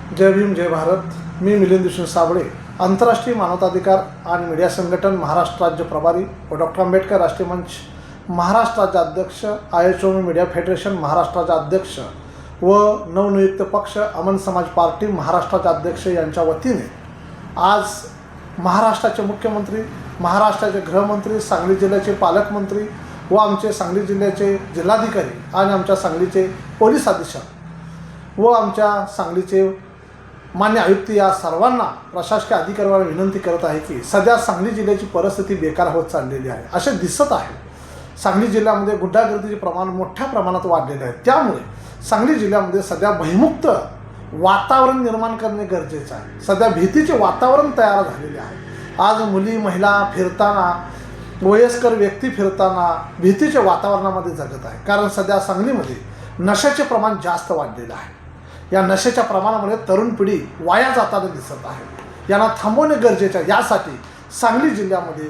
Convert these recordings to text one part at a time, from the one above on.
जय भीम जय भारत। मी मिलिंद विष्णू साबळे, आंतरराष्ट्रीय मानवाधिकार आणि मीडिया संघटन महाराष्ट्र राज्य प्रभारी व डॉक्टर आंबेडकर राष्ट्रीय मंच महाराष्ट्र राज्य अध्यक्ष, IHOM मीडिया फेडरेशन महाराष्ट्राचे अध्यक्ष व नवनियुक्त पक्ष अमन समाज पार्टी महाराष्ट्राचे अध्यक्ष यांच्या वतीने आज महाराष्ट्राचे मुख्यमंत्री, महाराष्ट्राचे गृहमंत्री, सांगली जिल्ह्याचे पालकमंत्री व आमचे सांगली जिल्ह्याचे जिल्हाधिकारी आणि आमच्या सांगलीचे पोलीस अधीक्षक व आमच्या सांगलीचे मान्य आयुक्त या सर्वांना प्रशासकीय अधिकाऱ्यांना विनंती करत आहे की सध्या सांगली जिल्ह्याची परिस्थिती बेकार होत चाललेली आहे, असे दिसत आहे। सांगली जिल्ह्यामध्ये गुंडागर्दीचे प्रमाण मोठ्या प्रमाणात वाढलेले आहे। त्यामुळे सांगली जिल्ह्यामध्ये सध्या भयमुक्त वातावरण निर्माण करणे गरजेचे आहे। सध्या भीतीचे वातावरण तयार झालेले आहे। आज मुली, महिला फिरताना, वयस्कर व्यक्ती फिरताना भीतीच्या वातावरणामध्ये जगत आहे। कारण सध्या सांगलीमध्ये नशाचे प्रमाण जास्त वाढलेले आहे। या नशेच्या प्रमाणामुळे तरुण पिढी वाया जाताना दिसत आहे। यांना थांबवणे गरजेचे आहे। यासाठी सांगली जिल्ह्यामध्ये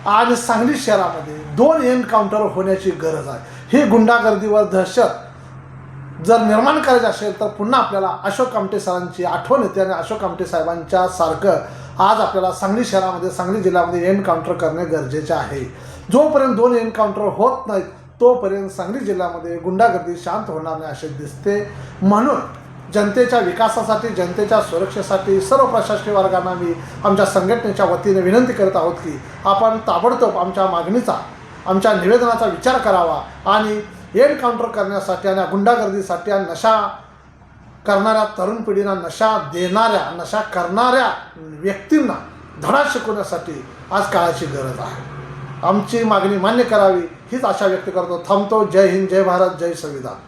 आणि सांगली शहरामध्ये 2 एन्काउंटर होण्याची गरज आहे। ही गुंडागर्दीवर दहशत जर निर्माण करायची असेल तर पुन्हा आपल्याला अशोक कामटे सरांची आठवण येते आणि अशोक कामटे साहेबांच्या सारखं आज आपल्याला सांगली शहरामध्ये, सांगली जिल्ह्यामध्ये एन्काउंटर करणे गरजेचे आहे। जोपर्यंत 2 एन्काउंटर होत नाहीत तोपर्यंत सांगली जिल्ह्यामध्ये गुंडागर्दी शांत होणार नाही असे दिसते। म्हणून जनतेच्या विकासासाठी, जनतेच्या सुरक्षेसाठी सर्व प्रशासकीय वर्गांना मी आमच्या संघटनेच्या वतीने विनंती करत आहोत की आपण ताबडतोब आमच्या मागणीचा, आमच्या निवेदनाचा विचार करावा आणि एन्काउंटर करण्यासाठी आणि गुंडागर्दीसाठी आणि नशा करणाऱ्या तरुण पिढींना, नशा देणाऱ्या, नशा करणाऱ्या व्यक्तींना धडा शिकवण्यासाठी आज काळाची गरज आहे। आमची मागणी मान्य करावी हीच आशा व्यक्त करतो। थांबतो। जय हिंद, जय भारत, जय संविधान।